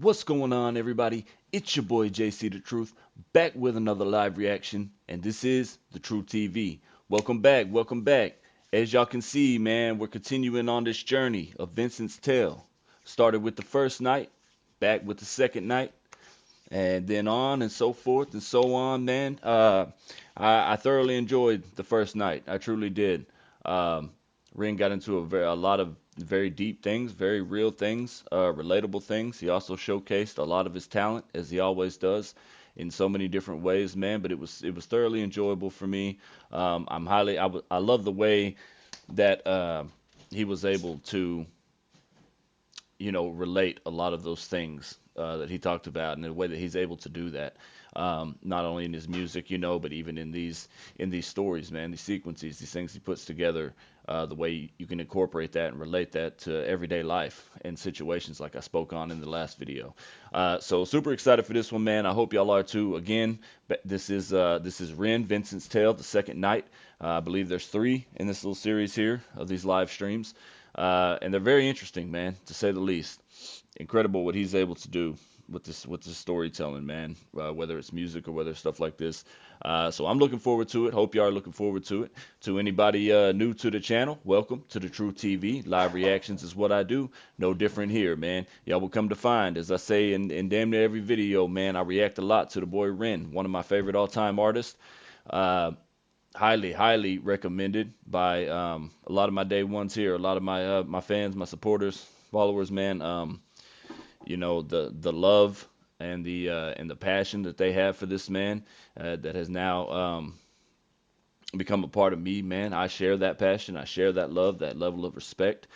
What's going on, everybody? It's your boy JC The Truth, back with another live reaction, and this is The Truth TV. Welcome back, welcome back. As y'all can see, man, we're continuing on this journey of Vincent's tale. Started with the first night, back with the second night, and then on and so forth and so on, man. I thoroughly enjoyed the first night. I truly did. Um, Ren got into a lot of very deep things, very real things, relatable things. He also showcased a lot of his talent, as he always does, in so many different ways, man. But it was thoroughly enjoyable for me. I love the way that he was able to relate a lot of those things that he talked about, and the way that he's able to do that, not only in his music, but even in these stories, man, these sequences, these things he puts together, the way you can incorporate that and relate that to everyday life and situations like I spoke on in the last video. So super excited for this one, man. I hope y'all are too. Again, this is Ren, Vincent's Tale, the second night. I believe there's 3 in this little series here of these live streams. And they're very interesting, man, to say the least. Incredible what he's able to do with this storytelling, man. Whether it's music or whether it's stuff like this. So I'm looking forward to it. Hope y'all are looking forward to it. To anybody new to the channel, welcome to the Truth TV. Live reactions is what I do. No different here, man. Y'all will come to find, as I say in damn near every video, man, I react a lot to the boy Ren, one of my favorite all-time artists. Highly recommended by a lot of my day ones here, a lot of my fans, my supporters, followers, man. The love and the passion that they have for this man, that has now become a part of me, man. I share that passion, I share that love, that level of respect.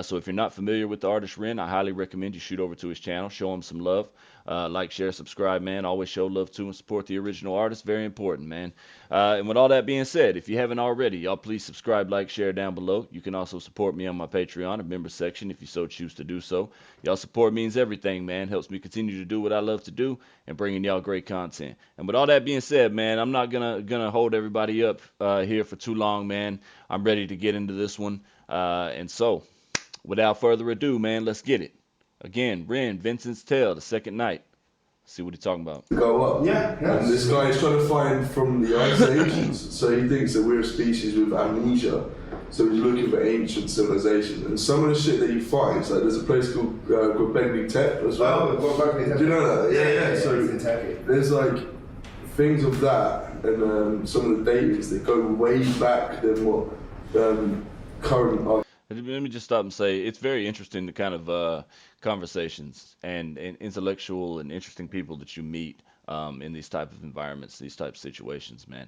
So if you're not familiar with the artist Ren, I highly recommend you shoot over to his channel, show him some love. Like, share, subscribe, man. Always show love to and support the original artist. Very important, man. And with all that being said, if you haven't already, y'all please subscribe, like, share down below. You can also support me on my Patreon or member section if you so choose to do so. Y'all support means everything, man. Helps me continue to do what I love to do and bringing y'all great content. And with all that being said, man, I'm not gonna hold everybody up here for too long, man. I'm ready to get into this one. And so, without further ado, man, let's get it. Again, Ren, Vincent's Tale, the second night. See what he's talking about. Go up. Yeah. And this guy is trying to find from the Ice Age, so he thinks that we're a species with amnesia. So he's looking for ancient civilizations. And some of the shit that he finds, like there's a place called Göbekli Tepe as well. Oh, Göbekli Tepe. Do you know that? Yeah. So it's in Turkey. there's like things of that, and some of the datings that go way back than what current are. Let me just stop and say it's very interesting, the kind of conversations and intellectual and interesting people that you meet in these type of environments, these type of situations, man.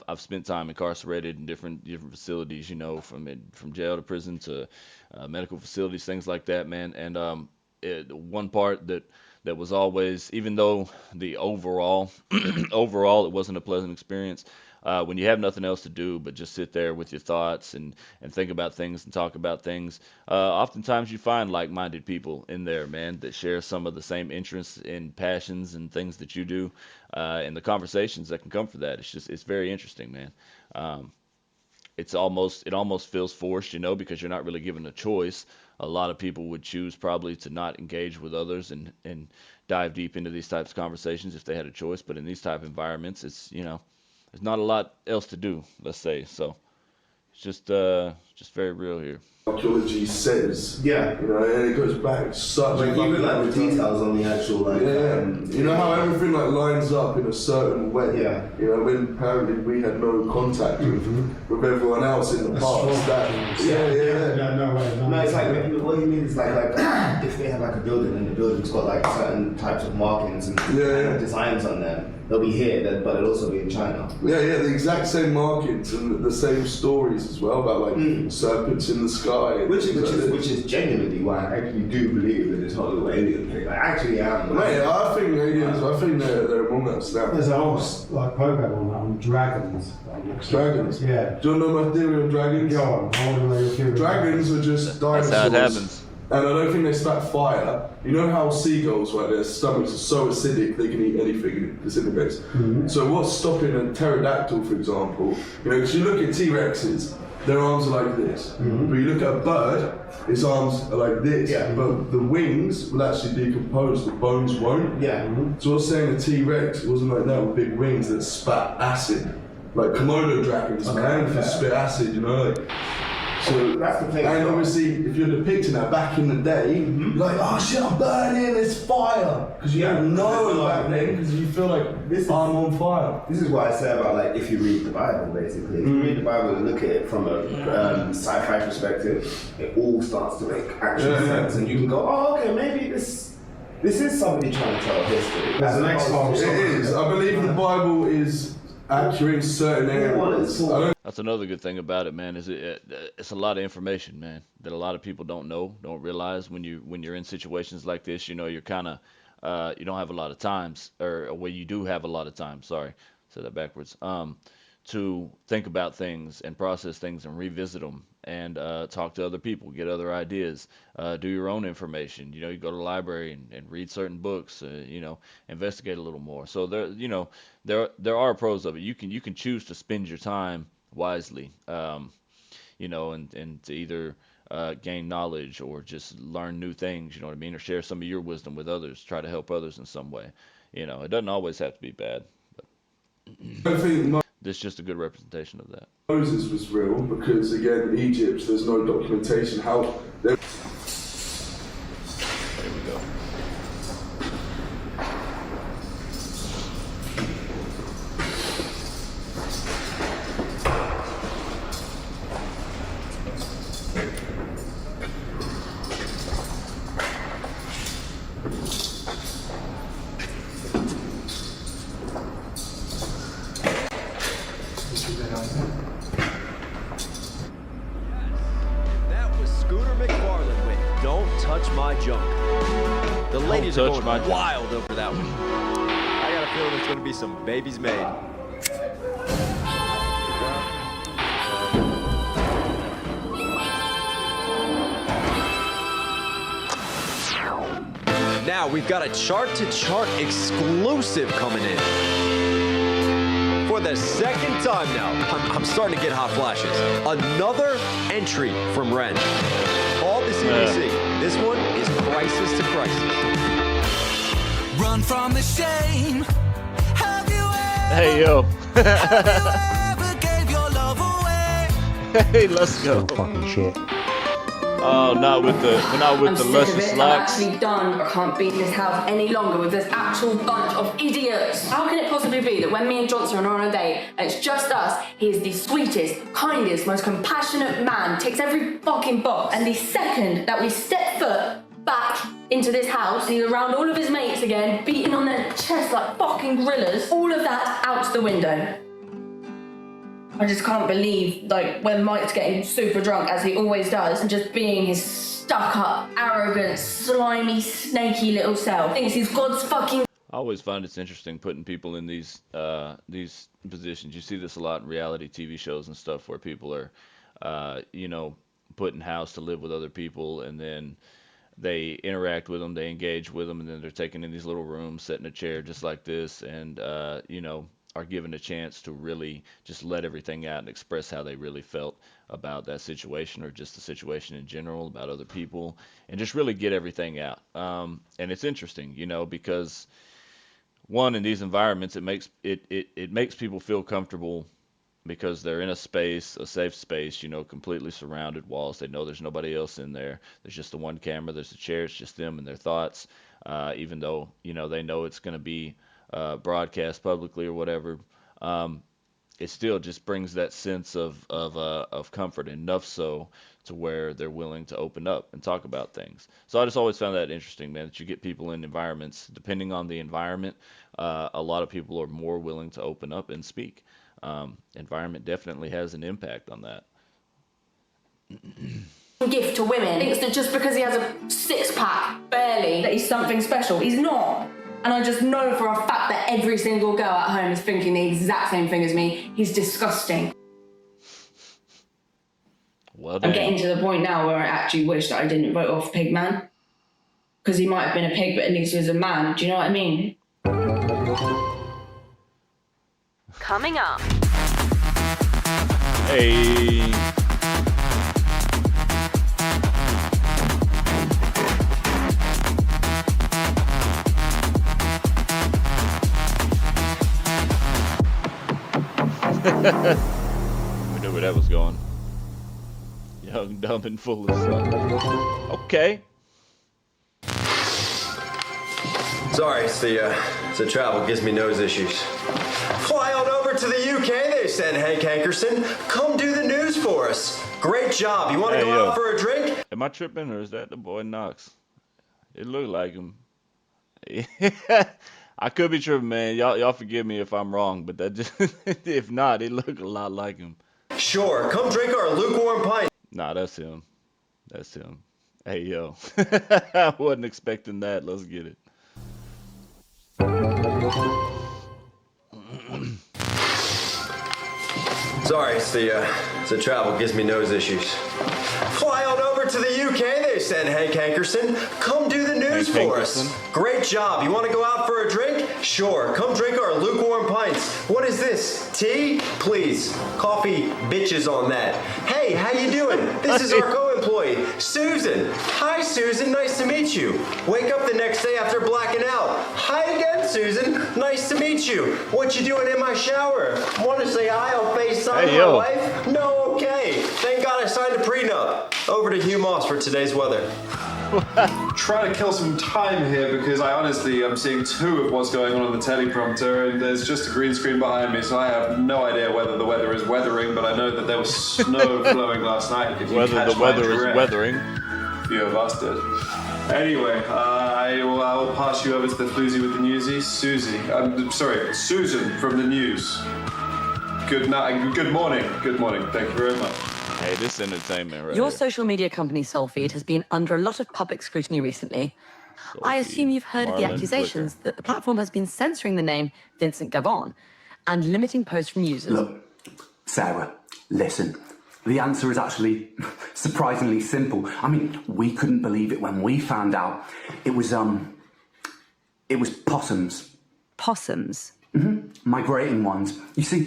I've spent time incarcerated in different facilities, from jail to prison to medical facilities, things like that, man. And one part that was always, even though the overall it wasn't a pleasant experience, when you have nothing else to do but just sit there with your thoughts and think about things and talk about things, oftentimes you find like-minded people in there, man, that share some of the same interests and passions and things that you do, and the conversations that can come from that. It's very interesting, man. It almost feels forced, because you're not really given a choice. A lot of people would choose probably to not engage with others and dive deep into these types of conversations if they had a choice. But in these type of environments, it's, there's not a lot else to do, let's say. So it's just very real here. Archaeology says, Yeah. And it goes back such Like a even like the details on the actual how everything like lines up in a certain way. Yeah. When apparently we had no contact with everyone else in the past. No way. No, it's like what you mean is like if they have like a building and the building's got like certain types of markings and designs on them, they'll be here, but it'll also be in China. The exact same markings and the same stories as well about like serpents in the sky. Which is genuinely why I actually do believe that it's not a little alien thing. I actually am. Mate, I think aliens. I think they're among us now. There's an old like program on dragons. Dragons? Yeah. Do you know my theory on dragons? Go on. I want to know your theory. Dragons are just dinosaurs. That's how it happens. And I don't think they spat fire. You know how seagulls, right, their stomachs are so acidic they can eat anything and it disintegrates. So what's stopping a pterodactyl, for example? Because you look at T-Rexes, their arms are like this. But you look at a bird, its arms are like this. But the wings will actually decompose, the bones won't. So I was saying a T-Rex wasn't like that with big wings that spat acid. Like Komodo dragons, man, can spit acid, you know? Like, so that's the thing. And obviously, if you're depicting that back in the day, like, oh shit, I'm burning, there's fire. Because you don't know back then, because you feel like I'm on fire. This is what I say about like if you read the Bible, basically. If you read the Bible and look at it from a sci-fi perspective, it all starts to make actual sense, and you can go, oh, okay, maybe this is somebody trying to tell history. There's an X-Files. It is. I believe the Bible is accurate in certain areas. That's another good thing about it, man. Is it's a lot of information, man, that a lot of people don't know, don't realize when you're in situations like this. You know, you're kind of you don't have a lot of times, or well, you do have a lot of time. Sorry, said that backwards. To think about things and process things and revisit them and talk to other people, get other ideas, do your own information. You know, you go to the library and read certain books. You know, investigate a little more. So there are pros of it. You can choose to spend your time wisely. You know, and to either gain knowledge or just learn new things. You know what I mean, or share some of your wisdom with others. Try to help others in some way. You know, it doesn't always have to be bad. I think This is just a good representation of that. Moses was real because, again, Egypt, there's no documentation how. There we go. That was Scooter McFarlane with Don't Touch My Junk. The ladies are touch my going junk. wild over that one. I got a feeling there's going to be some babies made. Now we've got a chart-to-chart exclusive coming in. For the second time now, I'm starting to get hot flashes. Another entry from Ren. All the CBC. This one is crisis to crisis. Run from the shame. Have you ever, Hey yo. ever gave your love away? Hey, let's go. Fucking shit. Oh, not with the I'm sick of luscious it. I'm locks. actually done. I can't be in this house any longer with this actual bunch of idiots. How can it possibly be that when me and Johnson are on a date and it's just us, he is the sweetest, kindest, most compassionate man, ticks every fucking box, and the second that we step foot back into this house, he's around all of his mates again, beating on their chests like fucking gorillas, all of that out the window. I just can't believe, like, when Mike's getting super drunk, as he always does, and just being his stuck-up, arrogant, slimy, snaky little self, thinks he's God's fucking... I always find it's interesting putting people in these positions. You see this a lot in reality TV shows and stuff where people are, you know, put in house to live with other people, and then they interact with them, they engage with them, and then they're taken in these little rooms, set in a chair just like this, and, you know, are given a chance to really just let everything out and express how they really felt about that situation or just the situation in general, about other people, and just really get everything out. And it's interesting, you know, because one, in these environments, it makes people feel comfortable because they're in a space, a safe space, you know, completely surrounded walls. They know there's nobody else in there. There's just the one camera, there's a chair, it's just them and their thoughts, even though, you know, they know it's going to be broadcast publicly or whatever. It still just brings that sense of comfort, enough so to where they're willing to open up and talk about things. So I just always found that interesting, man, that you get people in environments, depending on the environment, a lot of people are more willing to open up and speak. Environment definitely has an impact on that. gift to women. Thinks that just because he has a six-pack, barely, that he's something special. He's not. And I just know for a fact that every single girl at home is thinking the exact same thing as me. He's disgusting. Well, I'm getting to the point now where I actually wish that I didn't vote off Pigman. Because he might have been a pig, but at least he was a man. Do you know what I mean? Coming up. Hey. We knew where that was going. Young, dumb, and full of stuff. Okay. Sorry, it's the travel gives me nose issues. Fly on over to the UK, they said, Hank Hankerson. Come do the news for us. Great job. You want to go out for a drink? Am I tripping, or is that the boy Knox? It looked like him. I could be tripping, man. Y'all forgive me if I'm wrong, but that just if not, it looked a lot like him. Sure. Come drink our lukewarm pint. Nah, that's him. That's him. Hey, yo. I wasn't expecting that. Let's get it. Sorry, it's the travel gives me nose issues. Fly on over to the UK, they said, Hank Hankerson. Come do the news for us. Great job. You want to go out for a drink? Sure. Come drink our lukewarm pints. What is this? Tea? Please. Coffee, bitches on that. Hey, how you doing? This is our co-employee, Susan. Hi, Susan. Nice to meet you. Wake up the next day after blacking out. Hi again, Susan. Nice to meet you. What you doing in my shower? Want to say hi on FaceTime, Hey, my yo. wife? No, okay. Thank God I signed a prenup. Over to Hugh Moss for today's weather. Trying to kill some time here because I honestly am seeing two of what's going on the teleprompter, and there's just a green screen behind me, so I have no idea whether the weather is weathering, but I know that there was snow flowing last night. If you Whether catch the my weather is drift. weathering. Few of us did. Anyway, I will pass you over to the floozy with the newsies, Susie. Susan from the news. Good night. Good morning. Good morning. Thank you very much. Hey, this entertainment right Your here. social media company, Soulfeed, has been under a lot of public scrutiny recently. I assume you've heard of the Marlon accusations Flicker. that the platform has been censoring the name Vincent Gavon and limiting posts from users. Look, Sarah, listen. The answer is actually surprisingly simple. I mean, we couldn't believe it when we found out. It was possums. Possums? Migrating ones. You see,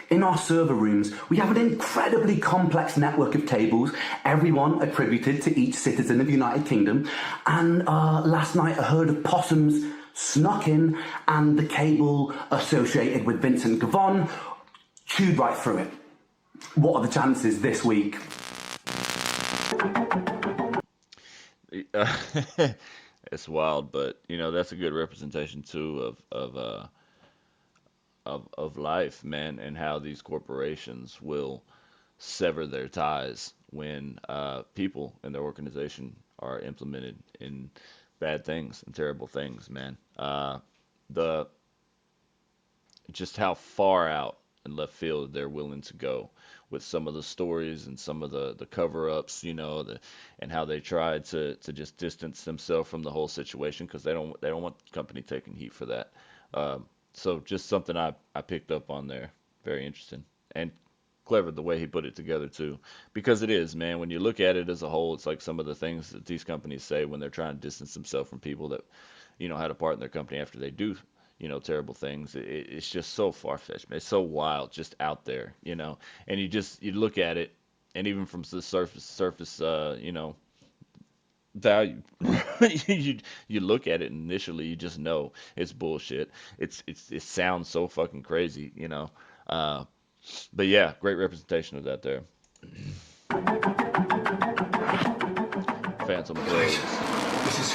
in our server rooms, we have an incredibly complex network of tables, everyone attributed to each citizen of the United Kingdom. And last night, a herd of possums snuck in, and the cable associated with Vincent Gavon chewed right through it. What are the chances this week? It's wild, but that's a good representation too of life, man, and how these corporations will sever their ties when people in their organization are implemented in bad things and terrible things, man. The Just how far out in left field they're willing to go with some of the stories and some of the cover-ups, and how they try to just distance themselves from the whole situation because they don't want the company taking heat for that. So just something I picked up on there. Very interesting and clever the way he put it together too, because it is, man. When you look at it as a whole, it's like some of the things that these companies say when they're trying to distance themselves from people that had a part in their company after they do terrible things. It's just so far-fetched, man. It's so wild, just out there, and you look at it, and even from the surface value, you look at it initially, you just know it's bullshit. It sounds so fucking crazy, but yeah, great representation of that there. Phantom Threads. This is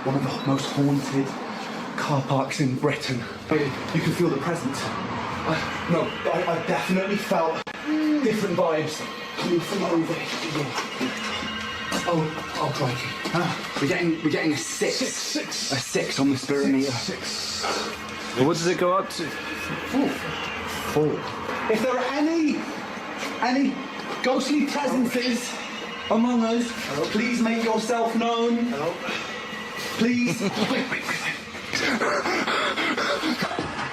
one of the most haunted car parks in Britain. You can feel the presence. I definitely felt different vibes coming from over here. Oh, crikey. We're getting a six. A 6 on the spirit meter. 6. Well, what does it go up to? 4. If there are any ghostly presences among us, please make yourself known. Please. Wait.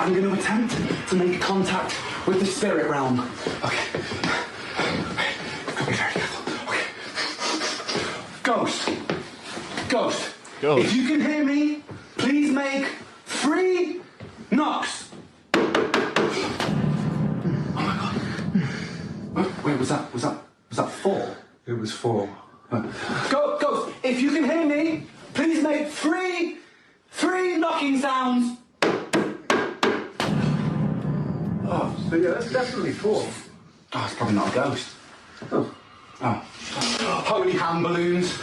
I'm going to attempt to make contact with the spirit realm. Okay. Gotta be very careful. Okay. Ghost. If you can hear me, please make 3 knocks. Oh my God. Wait, was that 4? It was 4. Ghost, if you can hear me, please make 3 knocking sounds. Oh, But yeah, that's definitely four. Oh, it's probably not a ghost. Oh. Holy hand balloons.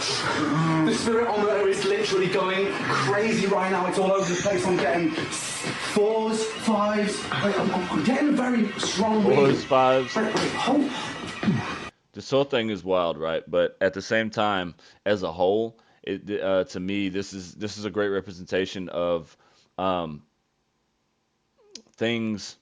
The spirit on there is literally going crazy right now. It's all over the place. I'm getting 4s, 5s. Wait, I'm getting a very strong 4s, 5s. Wait, hold. This whole thing is wild, right? But at the same time, as a whole, to me, this is a great representation of um, things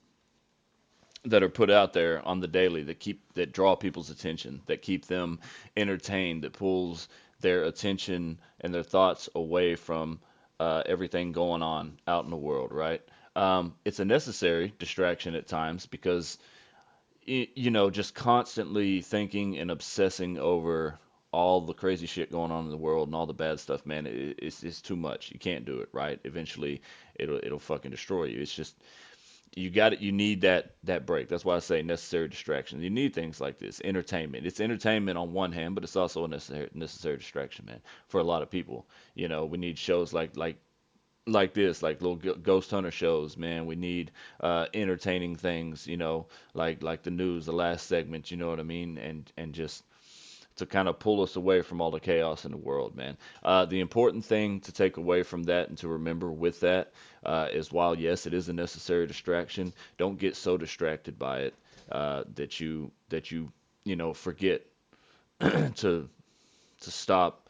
that are put out there on the daily that draw people's attention, that keep them entertained, that pulls their attention and their thoughts away from everything going on out in the world, right? It's a necessary distraction at times because just constantly thinking and obsessing over all the crazy shit going on in the world and all the bad stuff, man, it's too much. You can't do it, right? Eventually, it'll fucking destroy you. It's just you need that break. That's why I say necessary distraction. You need things like this, entertainment. It's entertainment on one hand, but it's also a necessary distraction, man, for a lot of people. We need shows like this, like little ghost hunter shows, man. We need entertaining things, like the news, the last segment, you know what I mean, and just to kind of pull us away from all the chaos in the world, man. The important thing to take away from that and to remember with that is while yes, it is a necessary distraction, don't get so distracted by it that you forget to stop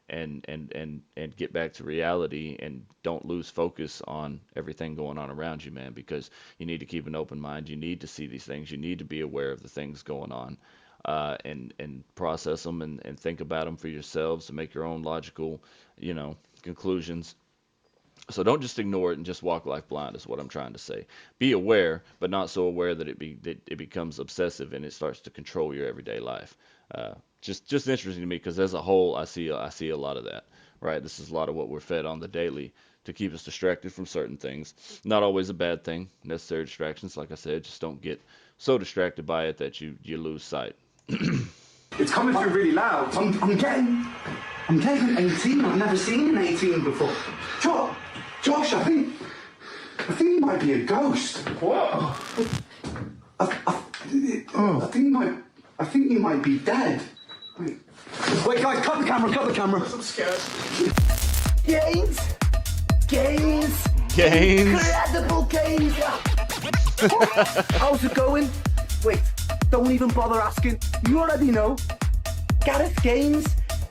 and get back to reality and don't lose focus on everything going on around you, man, because you need to keep an open mind. You need to see these things. You need to be aware of the things going on, and process them and think about them for yourselves to make your own logical, conclusions. So don't just ignore it and just walk life blind is what I'm trying to say. Be aware, but not so aware that it becomes obsessive and it starts to control your everyday life. Just interesting to me because as a whole, I see a lot of that. Right, this is a lot of what we're fed on the daily to keep us distracted from certain things. Not always a bad thing. Necessary distractions, like I said, just don't get so distracted by it that you lose sight. It's coming through really loud. I'm getting an 18. I've never seen an 18 before. Josh, I think he might be a ghost. What? I think he might be dead. Wait, guys, cut the camera. I'm scared. Gains. Incredible gains. How's it going? Wait, don't even bother asking. You already know. Gareth Gaines,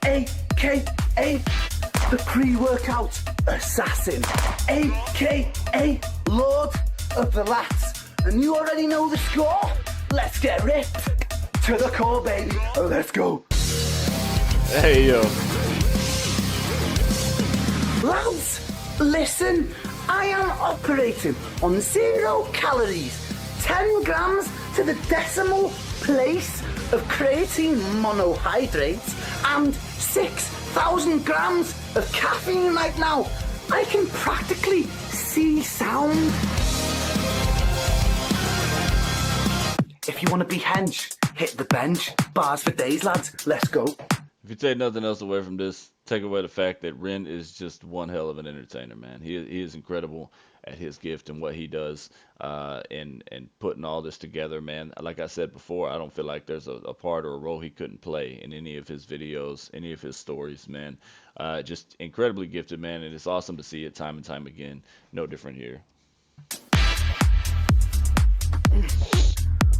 a.k.a. the pre-workout assassin, a.k.a. Lord of the Lats. And you already know the score. Let's get ripped to the core, baby. Let's go. Hey, yo. Lads, listen. I am operating on 0 calories, 10 grams to the decimal place of creatine monohydrates, and 6,000 grams of caffeine right now. I can practically see sound. If you want to be hench, hit the bench. Bars for days, lads. Let's go. If you take nothing else away from this, take away the fact that Ren is just one hell of an entertainer, man. He is incredible at his gift and what he does, and putting all this together, man. Like I said before, I don't feel like there's a part or a role he couldn't play in any of his videos, any of his stories, man. Just incredibly gifted, man, and it's awesome to see it time and time again. No different here.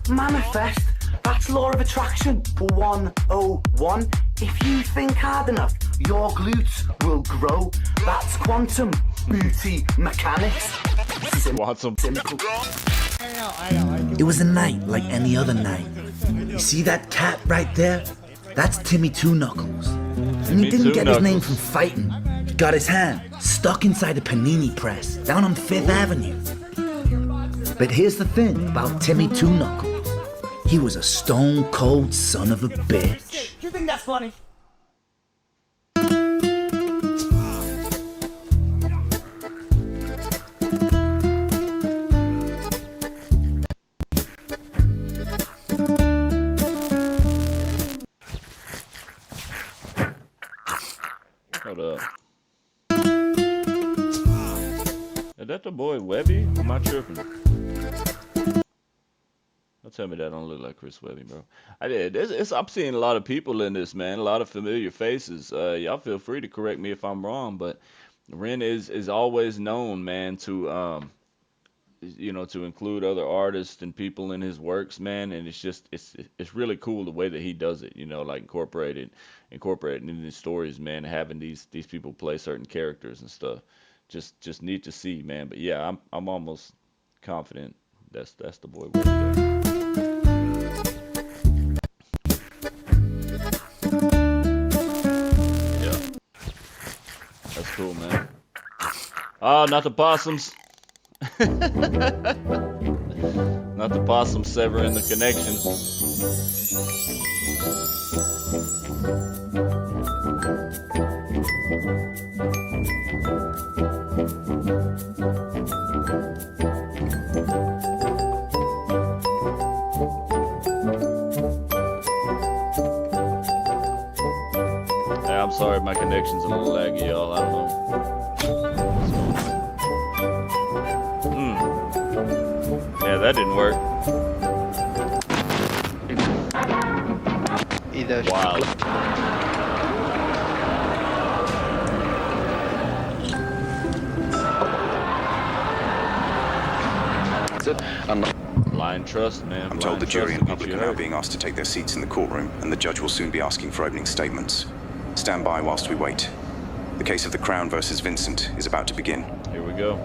Manifest. That's law of attraction 101. If you think hard enough, your glutes will grow. That's quantum booty mechanics. Quantum. Simple. It was a night like any other night. You see that cat right there? That's Timmy Two Knuckles. And he didn't get his name from fighting. He got his hand stuck inside a panini press down on 5th Avenue. But here's the thing about Timmy Two Knuckles. He was a stone cold son of a bitch. You think that's funny? Hold up. Is that the boy Webby? Am I tripping? Don't tell me that don't look like Chris Webby, bro. I did. I'm seeing a lot of people in this, man. A lot of familiar faces. Y'all feel free to correct me if I'm wrong, but Ren is always known, man, to to include other artists and people in his works, man. And it's really cool the way that he does it. Like incorporating in his stories, man. Having these people play certain characters and stuff. Just neat to see, man. But yeah, I'm almost confident that's the boy Webby there. Yeah, that's cool, man. Oh, not the possums. Not the possum severing the connection. Yeah, I'm sorry, my connection's a little laggy, y'all. I don't know. Yeah, that didn't work. Wow. Blind trust, man. I'm told the jury and public are now being asked to take their seats in the courtroom, and the judge will soon be asking for opening statements. Stand by whilst we wait. The case of the Crown versus Vincent is about to begin. Here we go.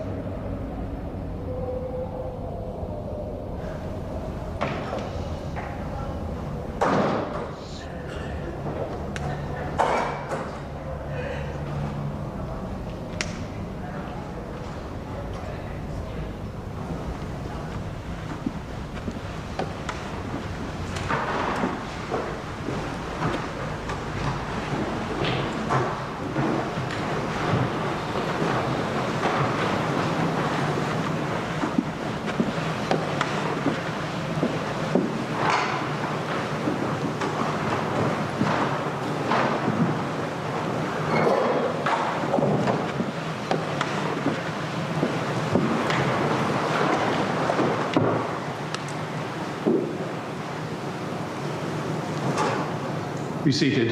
Be seated.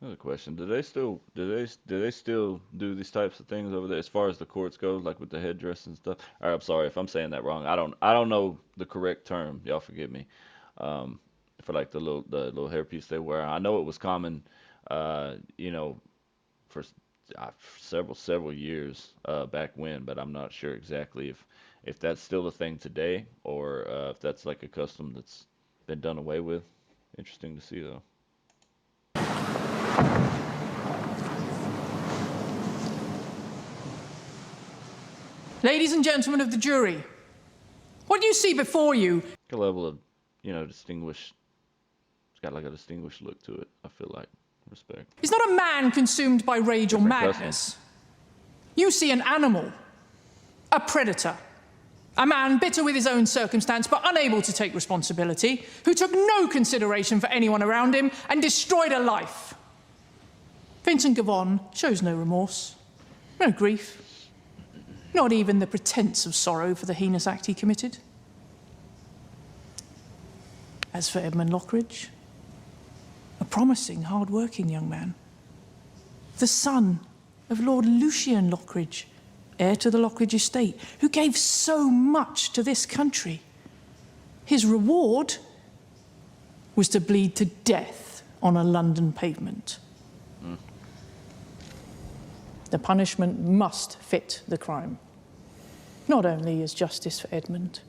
Another question: do they still do these types of things over there as far as the courts go, like with the headdress and stuff? All right, I'm sorry if I'm saying that wrong. I don't know the correct term. Y'all forgive me. Um, for like the little hairpiece they wear. I know it was common, uh, you know, for several years back when, but I'm not sure exactly if that's still a thing today or if that's like a custom that's been done away with. Interesting to see though. Ladies and gentlemen of the jury, what do you see before you? A level of, distinguished. It's got like a distinguished look to it. I feel like respect. Is not a man consumed by rage or madness. You see an animal, a predator, a man bitter with his own circumstance but unable to take responsibility, who took no consideration for anyone around him and destroyed a life. Vincent Gavon shows no remorse, no grief, not even the pretense of sorrow for the heinous act he committed. As for Edmund Lockridge, a promising, hard-working young man, the son of Lord Lucian Lockridge, heir to the Lockridge estate, who gave so much to this country. His reward was to bleed to death on a London pavement. The punishment must fit the crime. Not only as justice for Edmund,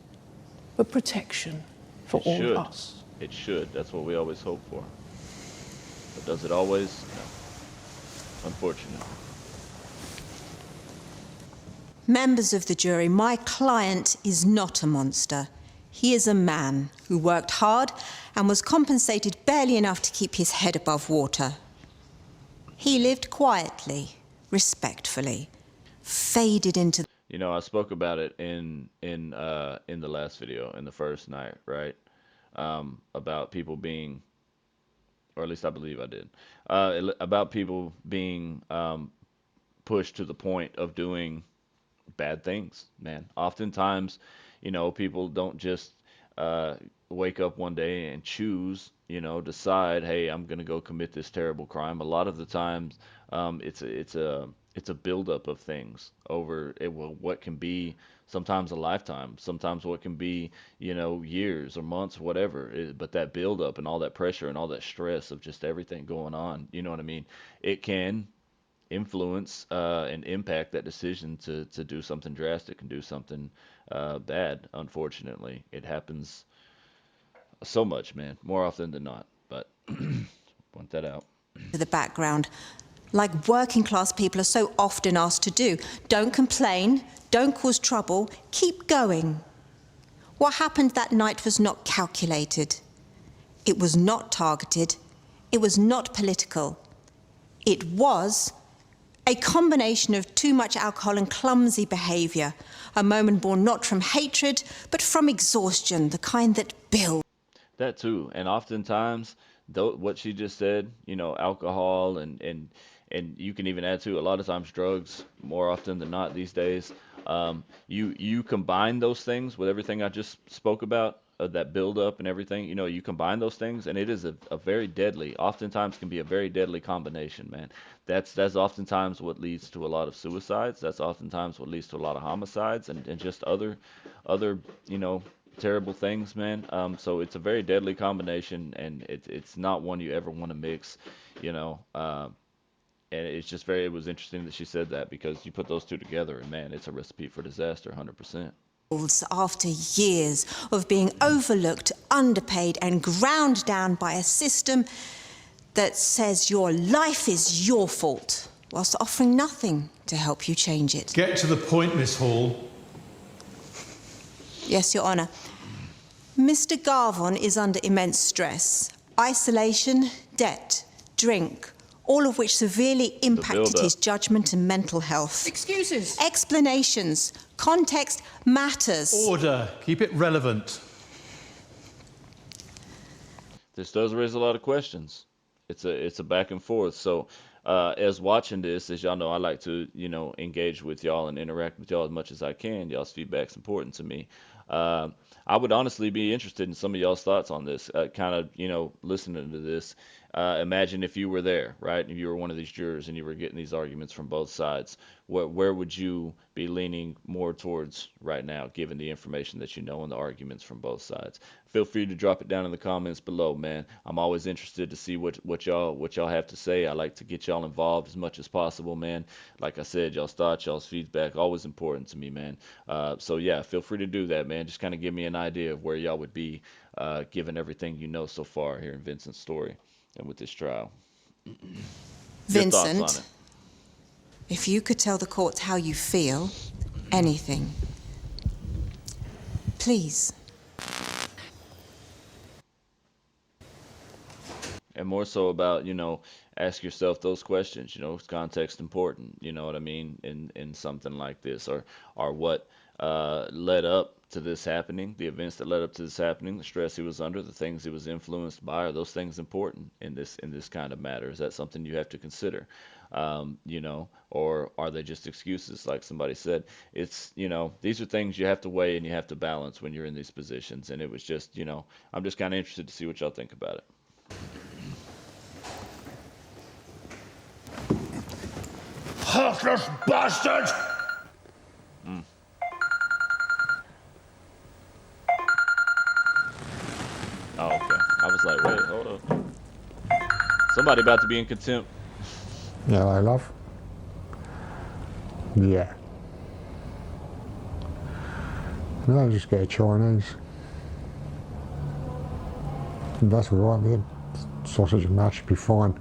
but protection for all of us. It should. That's what we always hope for. But does it always? No. Unfortunate. Members of the jury, my client is not a monster. He is a man who worked hard and was compensated barely enough to keep his head above water. He lived quietly, respectfully, faded into... I spoke about it in the last video, in the first night, right? About people being, or at least I believe I did, about people being pushed to the point of doing bad things, man. Oftentimes, people don't just uh, wake up one day and choose, decide, hey, I'm gonna go commit this terrible crime. A lot of the times, it's a buildup of things over what can be sometimes a lifetime, sometimes what can be, years or months, whatever. But that buildup and all that pressure and all that stress of just everything going on, you know what I mean? It can influence and impact that decision to do something drastic and do something bad. Unfortunately, it happens so much, man, more often than not. But point that out. To the background, like working class people are so often asked to do. Don't complain, don't cause trouble, keep going. What happened that night was not calculated. It was not targeted. It was not political. It was a combination of too much alcohol and clumsy behaviour. A moment born not from hatred, but from exhaustion, the kind that builds. That too, and oftentimes, though, what she just said, alcohol and you can even add to a lot of times drugs, more often than not these days. You combine those things with everything I just spoke about, that build up and everything. You combine those things, and it is a very deadly. Oftentimes, can be a very deadly combination, man. That's oftentimes what leads to a lot of suicides. That's oftentimes what leads to a lot of homicides and just other terrible things, man. So it's a very deadly combination, and it's not one you ever want to mix, you know. And it was interesting that she said that, because you put those two together, and man, it's a recipe for disaster, 100%. After years of being overlooked, underpaid, and ground down by a system that says your life is your fault, whilst offering nothing to help you change it. Get to the point, Miss Hall. Yes, Your Honour. Mr. Garvon is under immense stress. Isolation, debt, drink, all of which severely impacted his judgment and mental health. Excuses. Explanations. Context matters. Order. Keep it relevant. This does raise a lot of questions. It's a back and forth. So, as watching this, as y'all know, I like to, engage with y'all and interact with y'all as much as I can. Y'all's feedback's important to me. I would honestly be interested in some of y'all's thoughts on this. Kind of, listening to this. Imagine if you were there, right? If you were one of these jurors and you were getting these arguments from both sides. Where would you be leaning more towards right now, given the information that you know and the arguments from both sides? Feel free to drop it down in the comments below, man. I'm always interested to see what y'all have to say. I like to get y'all involved as much as possible, man. Like I said, y'all's thoughts, y'all's feedback, always important to me, man. So yeah, feel free to do that, man. Just kind of give me an idea of where y'all would be, given everything you know so far here in Vincent's story and with this trial. Vincent, if you could tell the courts how you feel, anything, please. And more so about, ask yourself those questions, is context important, you know what I mean, in something like this, or what led up to this happening, the events that led up to this happening, the stress he was under, the things he was influenced by, are those things important in this kind of matter? Is that something you have to consider? Or are they just excuses, like somebody said? It's, these are things you have to weigh and you have to balance when you're in these positions. And it was just, I'm just kind of interested to see what y'all think about it. Heartless bastard! Oh, okay. I was like, wait, hold up. Somebody about to be in contempt. Hello, love. Yeah. No, I'll just get a Chinese. And that's alright, man. Sausage and mash should be fine.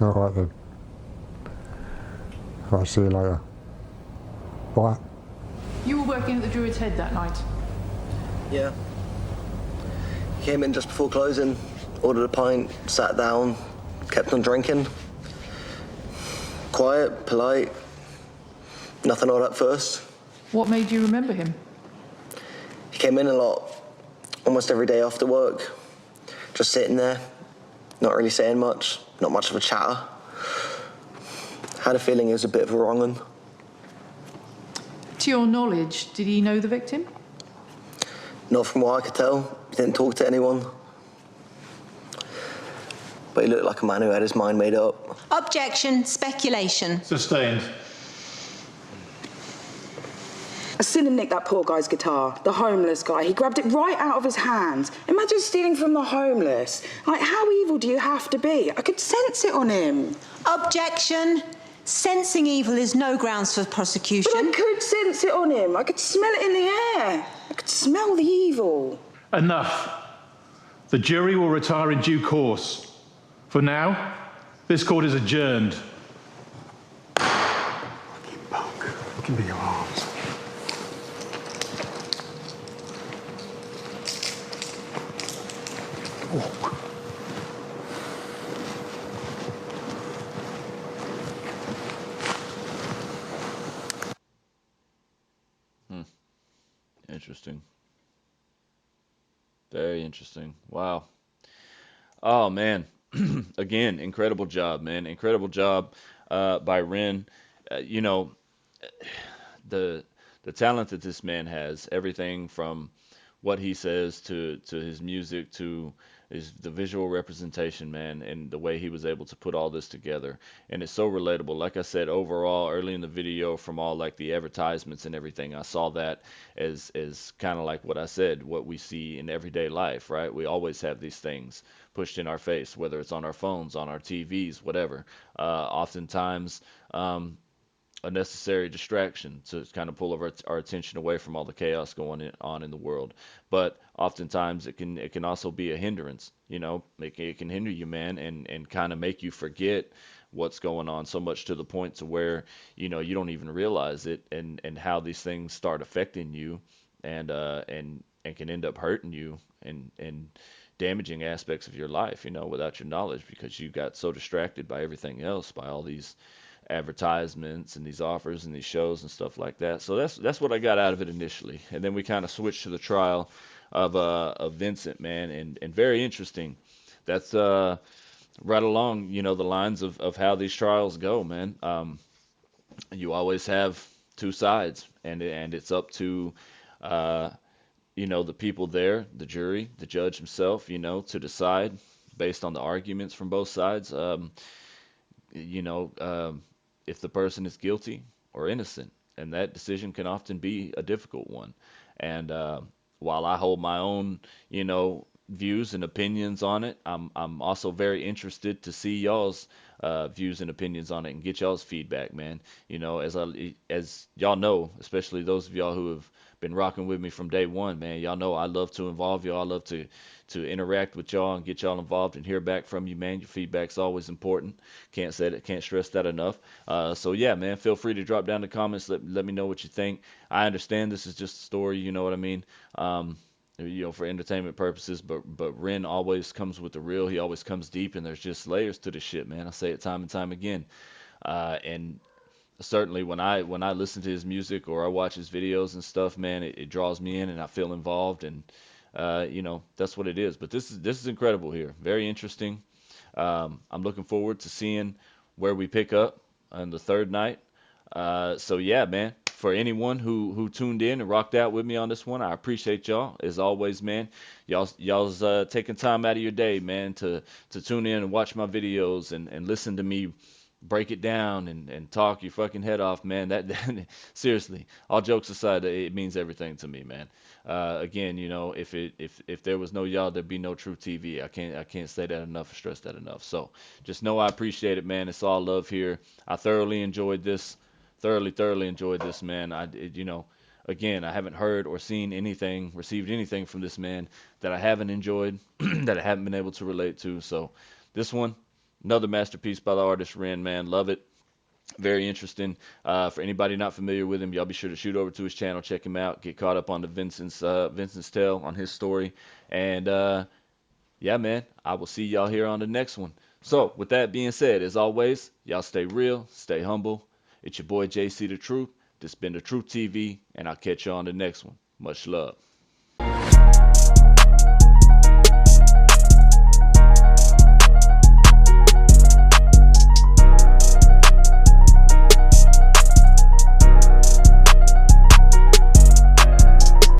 Alright then. I'll see you later. Bye. You were working at the Druid's Head that night? Yeah. Came in just before closing, ordered a pint, sat down, kept on drinking. Quiet, polite, nothing odd at first. What made you remember him? He came in a lot, almost every day after work. Just sitting there, not really saying much, not much of a chatter. Had a feeling it was a bit of a wrong one. To your knowledge, did he know the victim? Not from what I could tell. He didn't talk to anyone. But he looked like a man who had his mind made up. Objection. Speculation. Sustained. I seen him nick that poor guy's guitar, the homeless guy. He grabbed it right out of his hand. Imagine stealing from the homeless. Like, how evil do you have to be? I could sense it on him. Objection. Sensing evil is no grounds for prosecution. But I could sense it on him. I could smell it in the air. I could smell the evil. Enough. The jury will retire in due course. For now, this court is adjourned. Give me your arms. Walk. Interesting. Very interesting. Wow. Oh man. Again, incredible job, man. Incredible job by Ren. You know, the talent that this man has, everything from what he says to his music to the visual representation, man, and the way he was able to put all this together. And it's so relatable. Like I said, overall, early in the video, from all like the advertisements and everything, I saw that as kind of like what I said, what we see in everyday life, right? We always have these things pushed in our face, whether it's on our phones, on our TVs, whatever. Oftentimes, a necessary distraction to kind of pull our attention away from all the chaos going on in the world. But oftentimes it can also be a hindrance. You know, it can hinder you, man, and kind of make you forget what's going on so much to the point to where you don't even realize it, and how these things start affecting you, and can end up hurting you and damaging aspects of your life, without your knowledge, because you got so distracted by everything else, by all these advertisements and these offers and these shows and stuff like that. So that's what I got out of it initially, and then we kind of switched to the trial of Vincent, man, and very interesting. That's right along the lines of how these trials go, man. You always have two sides, and it's up to uh, the people there, the jury, the judge himself, to decide based on the arguments from both sides. You know, if the person is guilty or innocent, and that decision can often be a difficult one. And while I hold my own, views and opinions on it, I'm also very interested to see y'all's views and opinions on it and get y'all's feedback, man. As y'all know, especially those of y'all who have been rocking with me from day one, man. Y'all know I love to involve y'all. I love to interact with y'all and get y'all involved and hear back from you, man. Your feedback's always important. Can't say that, can't stress that enough. So yeah, man, feel free to drop down in the comments. Let me know what you think. I understand this is just a story, you know what I mean? For entertainment purposes, but Ren always comes with the real. He always comes deep, and there's just layers to this shit, man. I say it time and time again. And certainly when I listen to his music or I watch his videos and stuff, man, it draws me in and I feel involved, and that's what it is. But this is incredible here, very interesting. I'm looking forward to seeing where we pick up on the third night. So yeah, man. For anyone who tuned in and rocked out with me on this one, I appreciate y'all as always, man. Y'all's taking time out of your day, man, to tune in and watch my videos and listen to me break it down and talk your fucking head off, man. That seriously, all jokes aside, it means everything to me, man. Again, if there was no y'all, there'd be no True TV. I can't say that enough or stress that enough. So just know I appreciate it, man. It's all love here. I thoroughly enjoyed this. Thoroughly enjoyed this, man. Again, I haven't heard or seen anything, received anything from this man that I haven't enjoyed, that I haven't been able to relate to. So this one, another masterpiece by the artist Ren, man. Love it. Very interesting. For anybody not familiar with him, y'all be sure to shoot over to his channel, check him out, get caught up on the Vincent's tale on his story. And yeah, man, I will see y'all here on the next one. So with that being said, as always, y'all stay real, stay humble. It's your boy JC the Truth. This been the Truth TV, and I'll catch you on the next one. Much love.